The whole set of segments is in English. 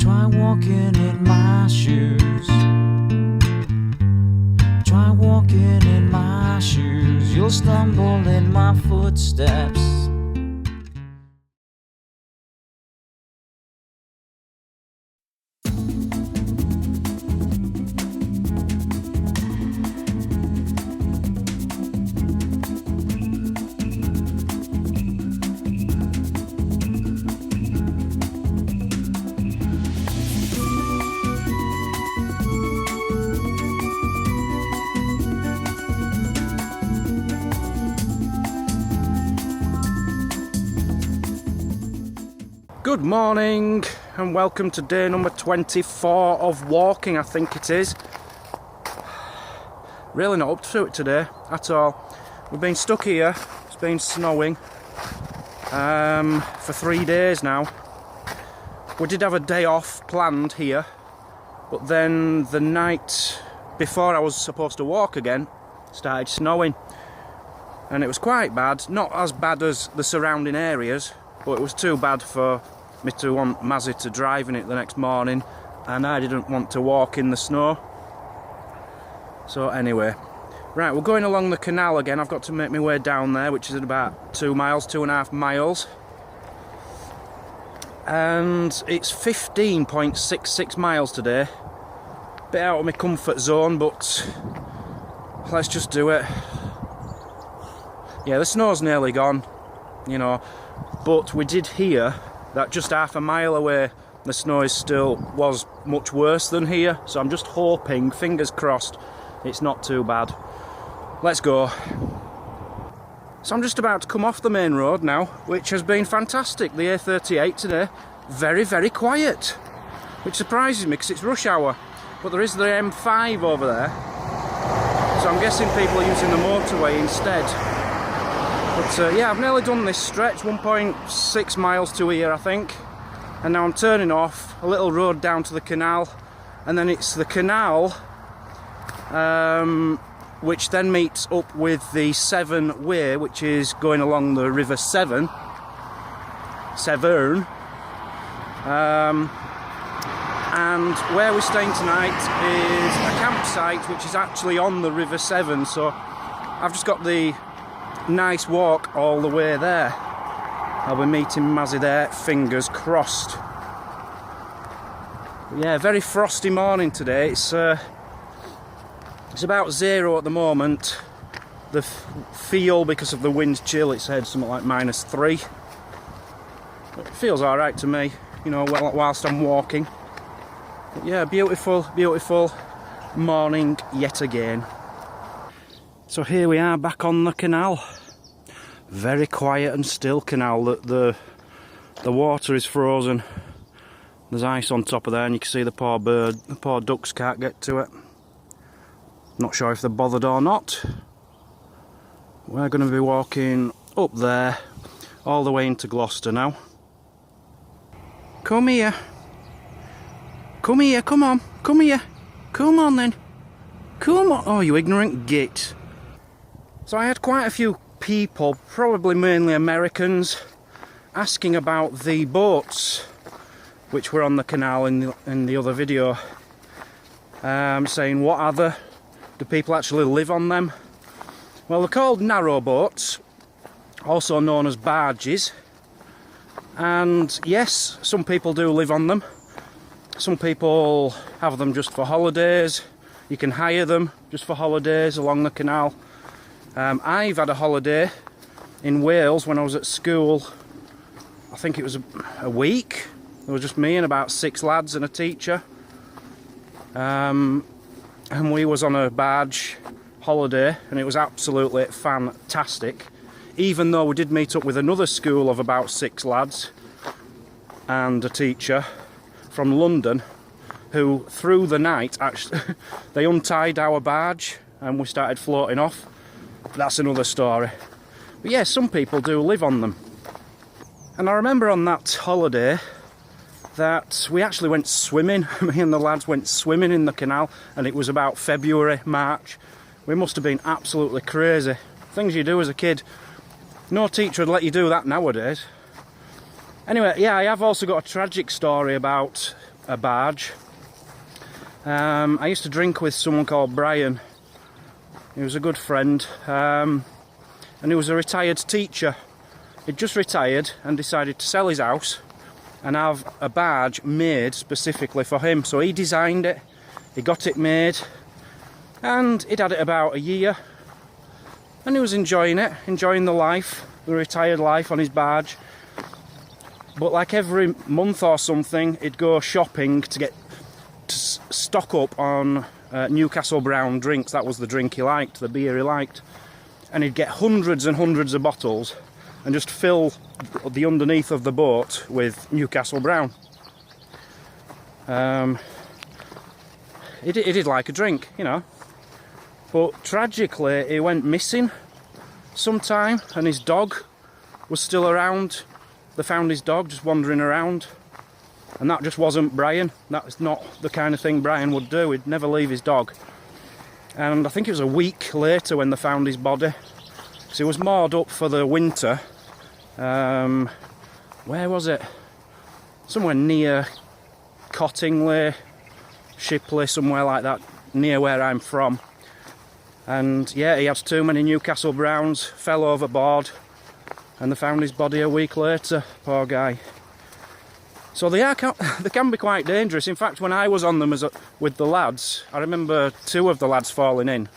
Try walking in my shoes. Try walking in my shoes. You'll stumble in my footsteps. Good morning and welcome to day number 24 of walking, I think it is. Really not up to it today at all. We've been stuck here, it's been snowing for 3 days now. We did have a day off planned here, but then the night before I was supposed to walk again, started snowing. And it was quite bad, not as bad as the surrounding areas, but it was too bad for me to want Mazzy to drive in it the next morning, and I didn't want to walk in the snow. So anyway, right, we're going along the canal again. I've got to make my way down there, which is at about 2.5 miles. And it's 15.66 miles today. Bit out of my comfort zone, but let's just do it. Yeah, the snow's nearly gone, you know, but we did hear that just half a mile away the snow was much worse than here, so I'm just hoping, fingers crossed, it's not too bad. Let's go. So I'm just about to come off the main road now, which has been fantastic. The A38 today, very, very quiet, which surprises me because it's rush hour, but there is the M5 over there, so I'm guessing people are using the motorway instead. But yeah, I've nearly done this stretch, 1.6 miles to here I think, and now I'm turning off a little road down to the canal, and then it's the canal which then meets up with the Severn way, which is going along the river Severn, and where we're staying tonight is a campsite which is actually on the river Severn, so I've just got the nice walk all the way there. I'll be meeting Mazzy there, fingers crossed. But yeah, very frosty morning today. It's about 0 at the moment. The feel, because of the wind chill, it's had something like -3. It feels alright to me, you know, whilst I'm walking. But yeah, beautiful, beautiful morning yet again. So here we are back on the canal. Very quiet and still canal. The water is frozen. There's ice on top of there, and you can see the poor bird, the poor ducks can't get to it. Not sure if they're bothered or not. We're going to be walking up there all the way into Gloucester now. Come here. Come here, come on. Come here. Come on then. Come on. Oh, you ignorant git. So I had quite a few people, probably mainly Americans, asking about the boats which were on the canal in the other video, saying what other, do people actually live on them? Well, they're called narrow boats, also known as barges, and yes, some people do live on them. Some people have them just for holidays. You can hire them just for holidays along the canal. I've had a holiday in Wales when I was at school. I think it was a week. There was just me and about 6 lads and a teacher. And we was on a barge holiday, and it was absolutely fantastic. Even though we did meet up with another school of about 6 lads and a teacher from London, who through the night actually they untied our barge and we started floating off. That's another story. But yeah, some people do live on them. And I remember on that holiday that we actually went swimming. Me and the lads went swimming in the canal, and it was about February, March. We must have been absolutely crazy. Things you do as a kid. No teacher would let you do that nowadays. Anyway, yeah, I have also got a tragic story about a barge. I used to drink with someone called Brian. He was a good friend, and he was a retired teacher. He'd just retired and decided to sell his house and have a barge made specifically for him. So he designed it, he got it made, and he'd had it about a year, and he was enjoying it, enjoying the life, the retired life on his barge. But like every month or something, he'd go shopping to stock up on Newcastle brown drinks. That was the drink he liked, the beer he liked. And he'd get hundreds and hundreds of bottles and just fill the underneath of the boat with Newcastle brown. He did like a drink, you know. But tragically, he went missing sometime, and his dog was still around. They found his dog just wandering around, and that just wasn't Brian. That's not the kind of thing Brian would do. He'd never leave his dog. And I think it was a week later when they found his body. So he was moored up for the winter. Where was it? Somewhere near Cottingley, Shipley, somewhere like that, near where I'm from. And yeah, he had too many Newcastle Browns, fell overboard, and they found his body a week later. Poor guy. So they can be quite dangerous. In fact, when I was on them with the lads, I remember 2 of the lads falling in.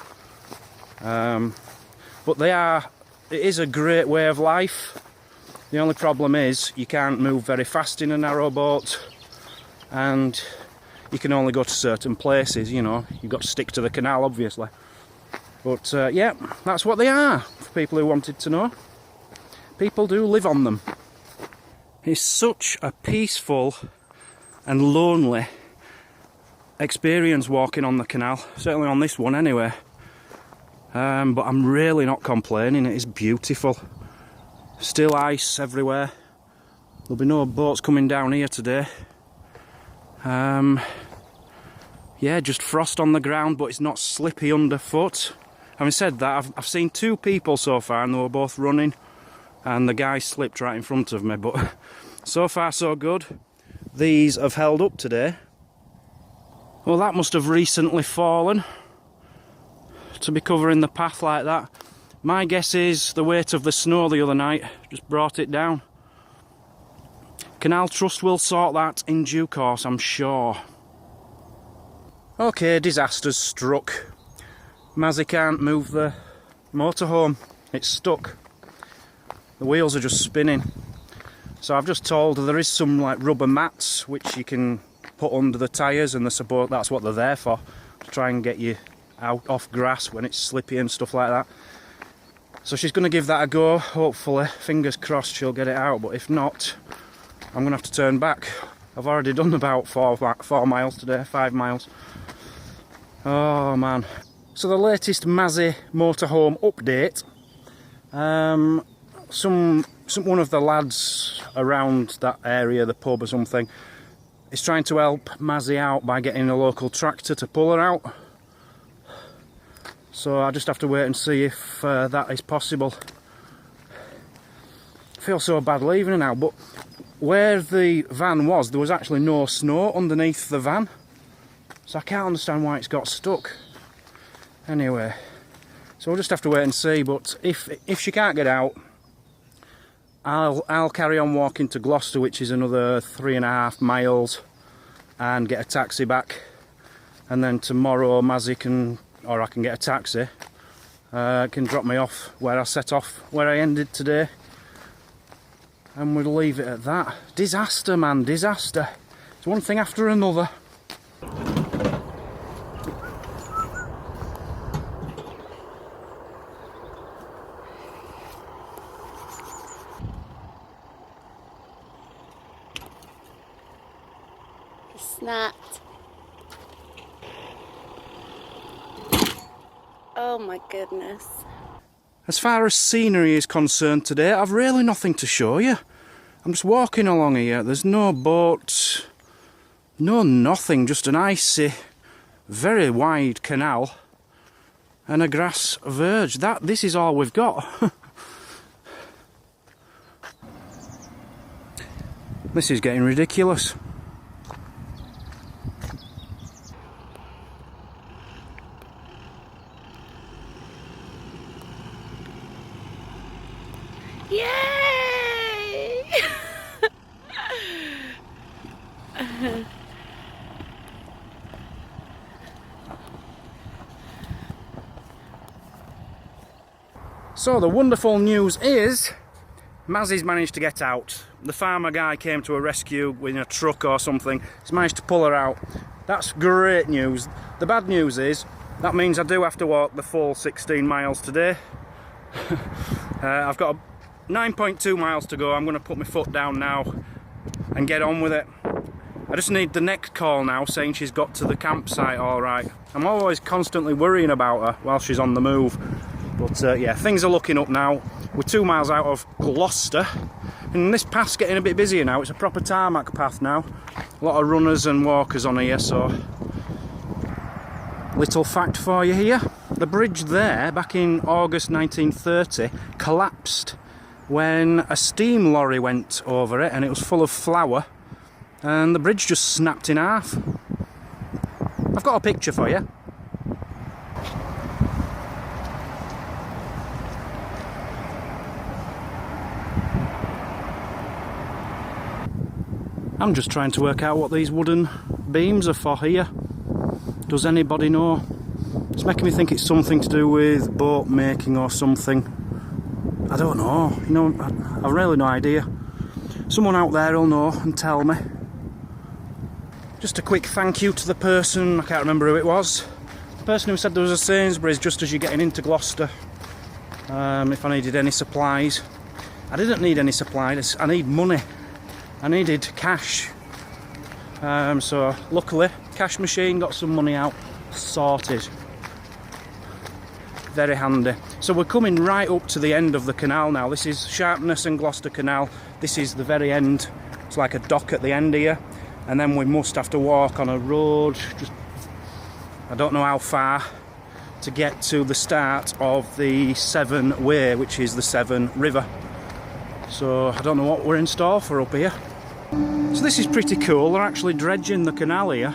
But it is a great way of life. The only problem is you can't move very fast in a narrow boat, and you can only go to certain places, you know. You've got to stick to the canal, obviously. But yeah, that's what they are, for people who wanted to know. People do live on them. It's such a peaceful and lonely experience walking on the canal, certainly on this one anyway. But I'm really not complaining, it is beautiful. Still ice everywhere. There'll be no boats coming down here today. Yeah, just frost on the ground, but it's not slippy underfoot. Having said that, I've seen 2 people so far, and they were both running, and the guy slipped right in front of me, but so far so good. These have held up today. Well, that must have recently fallen to be covering the path like that. My guess is the weight of the snow the other night just brought it down. Canal Trust will sort that in due course, I'm sure. Okay, disaster's struck. Mazzy can't move the motorhome. It's stuck. The wheels are just spinning. So I've just told her there is some like rubber mats which you can put under the tyres, and that's what they're there for, to try and get you out off grass when it's slippy and stuff like that. So she's going to give that a go, hopefully. Fingers crossed she'll get it out, but if not, I'm going to have to turn back. I've already done about 4 miles today, 5 miles. Oh man. So the latest Mazzy motorhome update. One of the lads around that area, the pub or something, is trying to help Mazzy out by getting a local tractor to pull her out. So I just have to wait and see if that is possible. I feel so bad leaving her now, but where the van was, there was actually no snow underneath the van. So I can't understand why it's got stuck. Anyway, so we'll just have to wait and see, but if she can't get out, I'll carry on walking to Gloucester, which is another 3.5 miles, and get a taxi back. And then tomorrow Mazzy I can get a taxi, can drop me off where I set off, where I ended today. And we'll leave it at that. Disaster, man, disaster. It's one thing after another. Snapped. Oh my goodness. As far as scenery is concerned today, I've really nothing to show you. I'm just walking along here. There's no boats, no nothing, just an icy, very wide canal and a grass verge. This is all we've got. This is getting ridiculous. So the wonderful news is Mazzy's managed to get out. The farmer guy came to her rescue in a truck or something. He's managed to pull her out. That's great news. The bad news is that means I do have to walk the full 16 miles today. I've got 9.2 miles to go. I'm going to put my foot down now and get on with it. I just need the next call now saying she's got to the campsite all right. I'm always constantly worrying about her while she's on the move. But yeah, things are looking up now. We're 2 miles out of Gloucester, and this path's getting a bit busier now. It's a proper tarmac path now. A lot of runners and walkers on here, so... Little fact for you here. The bridge there, back in August 1930, collapsed when a steam lorry went over it, and it was full of flour, and the bridge just snapped in half. I've got a picture for you. I'm just trying to work out what these wooden beams are for here. Does anybody know? It's making me think it's something to do with boat making or something. I don't know. You know, I've really no idea. Someone out there will know and tell me. Just a quick thank you to the person, I can't remember who it was. The person who said there was a Sainsbury's just as you're getting into Gloucester. If I needed any supplies. I didn't need any supplies, I need money. I needed cash, so luckily cash machine, got some money out, sorted. Very handy. So we're coming right up to the end of the canal now. This is Sharpness and Gloucester Canal. This is the very end. It's like a dock at the end here, and then we must have to walk on a road, just I don't know how far, to get to the start of the Severn Way, which is the Severn River. So I don't know what we're in store for up here. So this is pretty cool. They're actually dredging the canal here.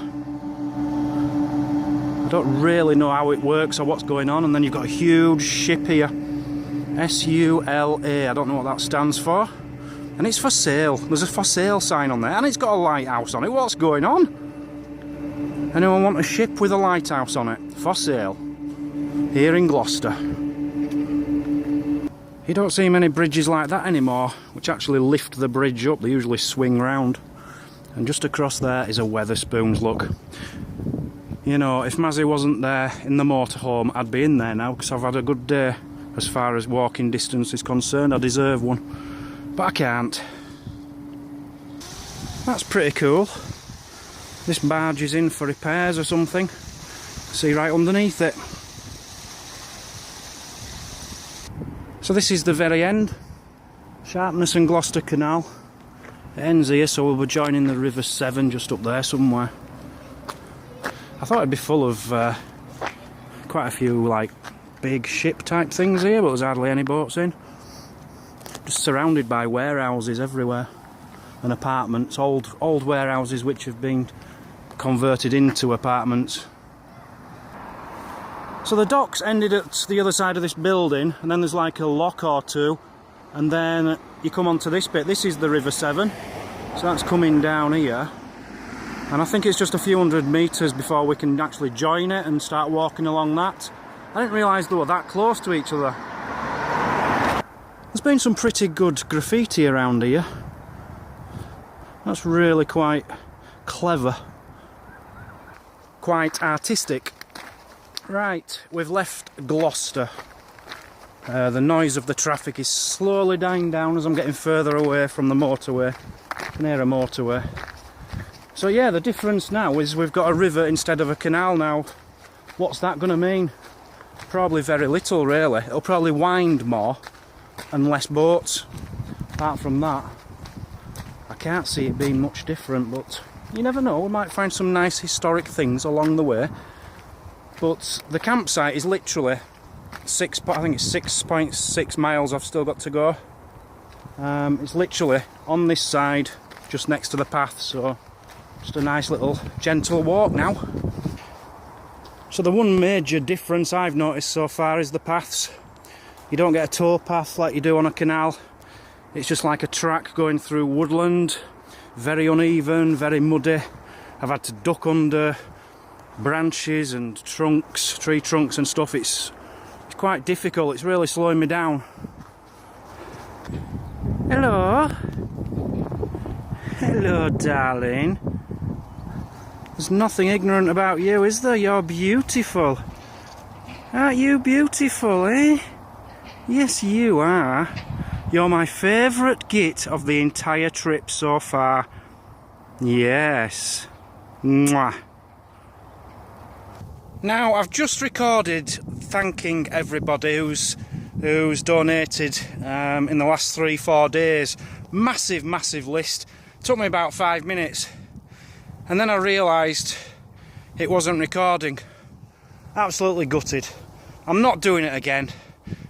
I don't really know how it works or what's going on. And then you've got a huge ship here. S-U-L-A. I don't know what that stands for. And it's for sale. There's a for sale sign on there. And it's got a lighthouse on it. What's going on? Anyone want a ship with a lighthouse on it? For sale. Here in Gloucester. You don't see many bridges like that anymore, which actually lift the bridge up. They usually swing round. And just across there is a Wetherspoons, look. You know, if Mazzy wasn't there in the motorhome, I'd be in there now, because I've had a good day as far as walking distance is concerned. I deserve one. But I can't. That's pretty cool. This barge is in for repairs or something. See right underneath it. So this is the very end, Sharpness and Gloucester Canal. It ends here, so we'll be joining the River Severn just up there somewhere. I thought it'd be full of quite a few like big ship type things here, but there's hardly any boats in. Just surrounded by warehouses everywhere and apartments, old warehouses which have been converted into apartments. So the docks ended at the other side of this building, and then there's like a lock or two, and then you come onto this bit. This is the River Severn, so that's coming down here, and I think it's just a few hundred metres before we can actually join it and start walking along that. I didn't realise they were that close to each other. There's been some pretty good graffiti around here. That's really quite clever, quite artistic. Right, we've left Gloucester. The noise of the traffic is slowly dying down as I'm getting further away from the motorway, near a motorway. So yeah, the difference now is we've got a river instead of a canal now. What's that going to mean? Probably very little really. It'll probably wind more and less boats. Apart from that, I can't see it being much different, but you never know, we might find some nice historic things along the way. But the campsite is literally I think it's 6.6 miles I've still got to go. It's literally on this side, just next to the path, so just a nice little gentle walk now. So the one major difference I've noticed so far is the paths. You don't get a tow path like you do on a canal. It's just like a track going through woodland. very uneven, very muddy. I've had to duck under branches and trunks, tree trunks and stuff. It's quite difficult. It's really slowing me down. Hello. Hello, darling. There's nothing ignorant about you, is there? You're beautiful. Aren't you beautiful, eh? Yes, you are. You're my favourite git of the entire trip so far. Yes. Mwah. Now, I've just recorded thanking everybody who's donated in the last 3-4 days. Massive list. Took me about 5 minutes. And then I realised it wasn't recording. Absolutely gutted. I'm not doing it again.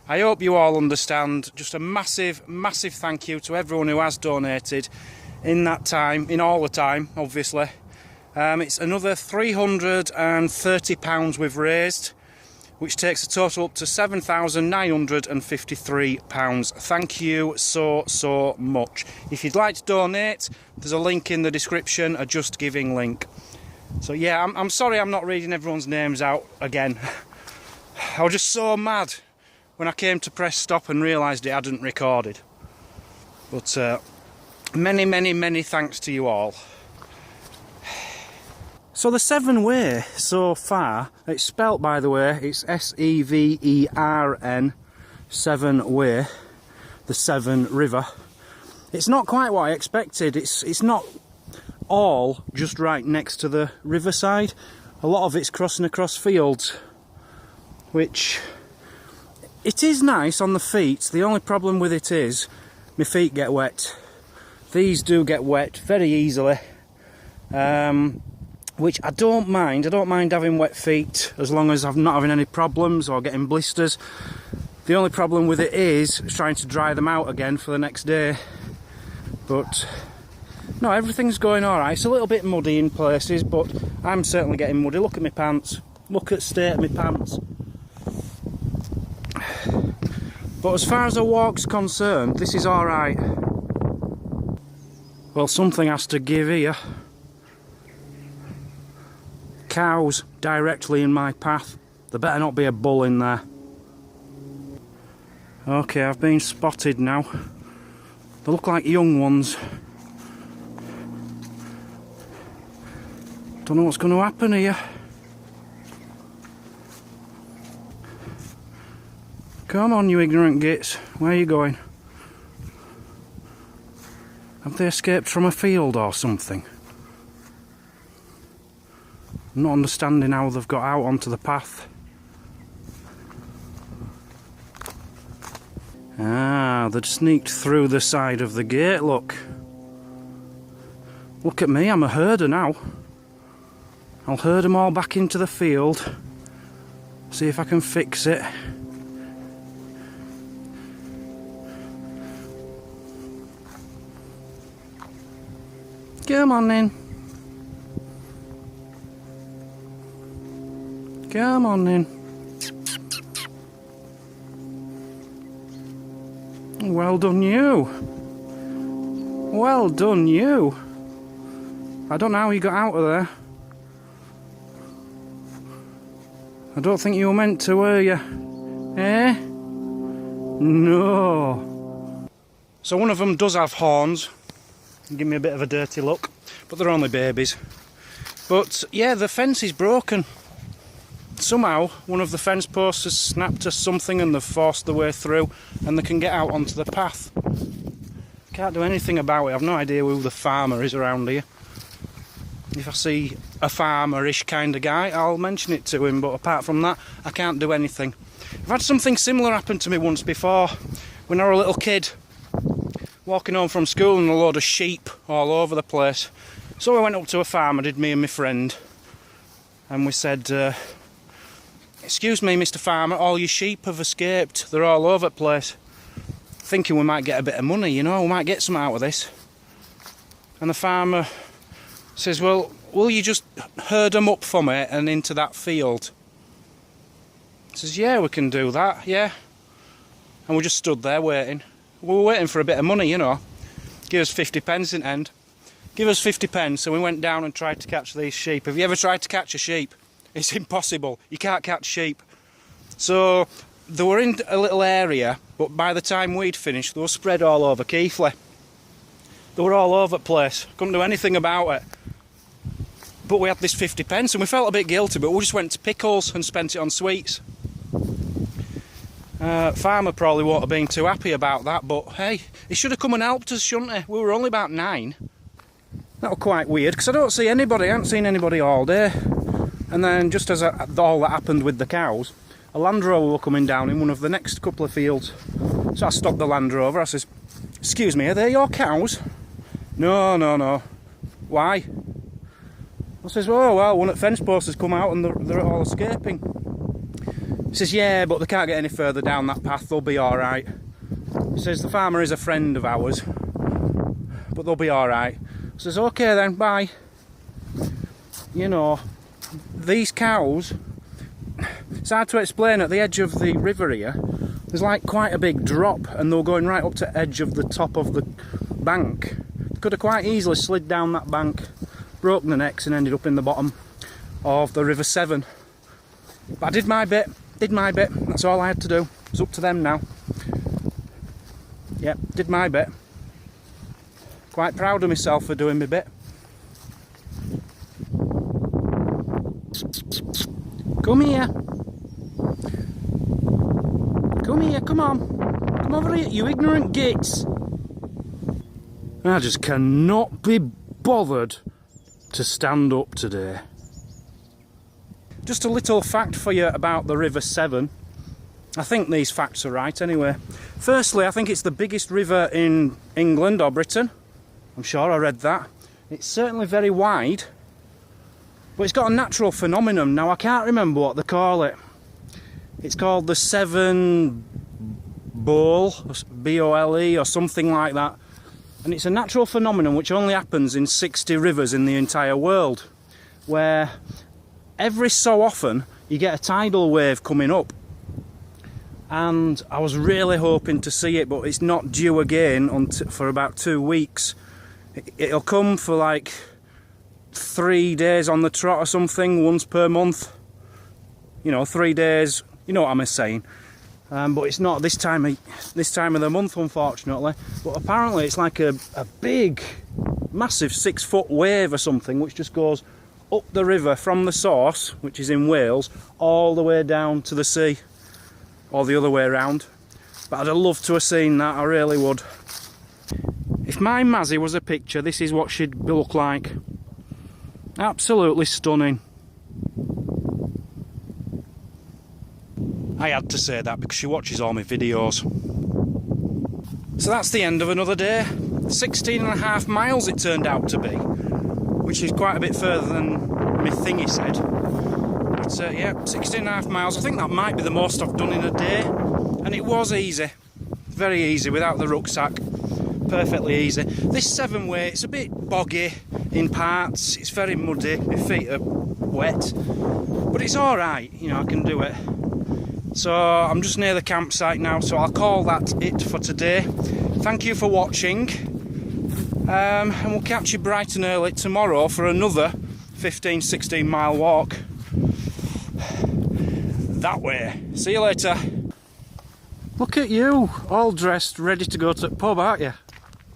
I hope you all understand. Just a massive thank you to everyone who has donated in that time, in all the time, obviously. It's another £330 we've raised, which takes the total up to £7,953. Thank you so much. If you'd like to donate, there's a link in the description, a Just Giving link. So yeah, I'm sorry I'm not reading everyone's names out again. I was just so mad when I came to press stop and realised it hadn't recorded. But many thanks to you all. So the Severn Way so far, it's spelt, by the way, it's Severn, Severn Way, the Severn River. It's not quite what I expected. It's not all just right next to the riverside. A lot of it's crossing across fields, which it is nice on the feet. The only problem with it is my feet get wet. These do get wet very easily. Which I don't mind. I don't mind having wet feet as long as I'm not having any problems or getting blisters. The only problem with it is trying to dry them out again for the next day. But no, everything's going alright. It's a little bit muddy in places, but I'm certainly getting muddy. Look at my pants. Look at the state of my pants. But as far as a walk's concerned, this is alright. Well, something has to give here. Cows directly in my path. There better not be a bull in there. Okay, I've been spotted now. They look like young ones. Don't know what's going to happen here. Come on, you ignorant gits. Where are you going? Have they escaped from a field or something? I'm not understanding how they've got out onto the path. Ah, they'd sneaked through the side of the gate, look. Look at me, I'm a herder now. I'll herd them all back into the field. See if I can fix it. Come on then. Come on then. Well done you. Well done you. I don't know how you got out of there. I don't think you were meant to, were you? Eh? No. So one of them does have horns. Give me a bit of a dirty look. But they're only babies. But yeah, the fence is broken. Somehow one of the fence posts has snapped or something and they've forced their way through and they can get out onto the path. Can't do anything about it. I've no idea who the farmer is around here. If I see a farmer-ish kind of guy, I'll mention it to him, but apart from that, I can't do anything. I've had something similar happen to me once before, when I was a little kid, walking home from school and a load of sheep all over the place. So I went up to a farmer, did me and my friend, and we said, "Excuse me, Mr. Farmer, all your sheep have escaped. They're all over the place." Thinking we might get a bit of money, you know, we might get some out of this. And the farmer says, "Well, will you just herd them up for me and into that field?" I says, "Yeah, we can do that, yeah." And we just stood there waiting. We were waiting for a bit of money, you know. Give us 50 pence in the end. give us 50 pence, and we went down and tried to catch these sheep. Have you ever tried to catch a sheep? It's impossible. You can't catch sheep. So they were in a little area, but by the time we'd finished, they were spread all over Keighley. They were all over the place. Couldn't do anything about it. But we had this 50 pence and we felt a bit guilty, but we just went to pickles and spent it on sweets. Farmer probably won't have been too happy about that, but hey, he should have come and helped us, shouldn't he? We were only about 9. That was quite weird, because I don't see anybody, I haven't seen anybody all day. And then just as all that happened with the cows, a Land Rover were coming down in one of the next couple of fields. So I stopped the Land Rover, I says, "Excuse me, are they your cows?" "No, no, no." "Why?" I says, "Oh, well, one at fence post has come out and they're all escaping." He says, "Yeah, but they can't get any further down that path, they'll be alright." He says, "The farmer is a friend of ours, but they'll be alright." I says, "Okay then, bye." You know, these cows, it's hard to explain. At the edge of the river here, there's like quite a big drop, and they were going right up to the edge of the top of the bank. They could have quite easily slid down that bank, broken their necks and ended up in the bottom of the River Severn. But I did my bit, that's all I had to do. It's up to them now. Yep, did my bit. Quite proud of myself for doing my bit. Come here. Come here, come on. Come over here, you ignorant gits. I just cannot be bothered to stand up today. Just a little fact for you about the River Severn. I think these facts are right anyway. Firstly, I think it's the biggest river in England or Britain. I'm sure I read that. It's certainly very wide, but it's got a natural phenomenon. Now I can't remember what they call it. It's called the Severn Bowl, B-O-L-E or something like that. And it's a natural phenomenon which only happens in 60 rivers in the entire world, where every so often you get a tidal wave coming up. And I was really hoping to see it, but it's not due again for about 2 weeks. It'll come for like 3 days on the trot or something, once per month. You know, 3 days, you know what I'm saying. But it's not this time of the month, unfortunately. But apparently it's like a big, massive 6-foot wave or something, which just goes up the river from the source, which is in Wales, all the way down to the sea. Or the other way around. But I'd have loved to have seen that, I really would. If my Mazzy was a picture, this is what she'd look like. Absolutely stunning. I had to say that because she watches all my videos. So that's the end of another day. 16.5 miles it turned out to be, which is quite a bit further than my thingy said. But yeah, 16.5 miles. I think that might be the most I've done in a day. And it was easy. Very easy, without the rucksack. Perfectly easy. This Severn way, it's a bit boggy in parts. It's very muddy. My feet are wet. But it's alright, you know, I can do it. So I'm just near the campsite now, so I'll call that it for today. Thank you for watching. And we'll catch you bright and early tomorrow for another 15-16 mile walk. That way. See you later. Look at you, all dressed, ready to go to the pub, aren't you?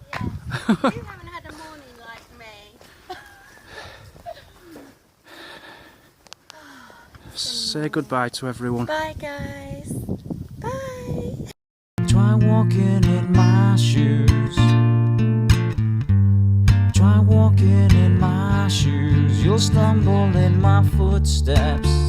Yeah. You haven't had a morning like me. Say goodbye to everyone. Bye, guys. Bye. Try walking in my shoes. Try walking in my shoes. You'll stumble in my footsteps.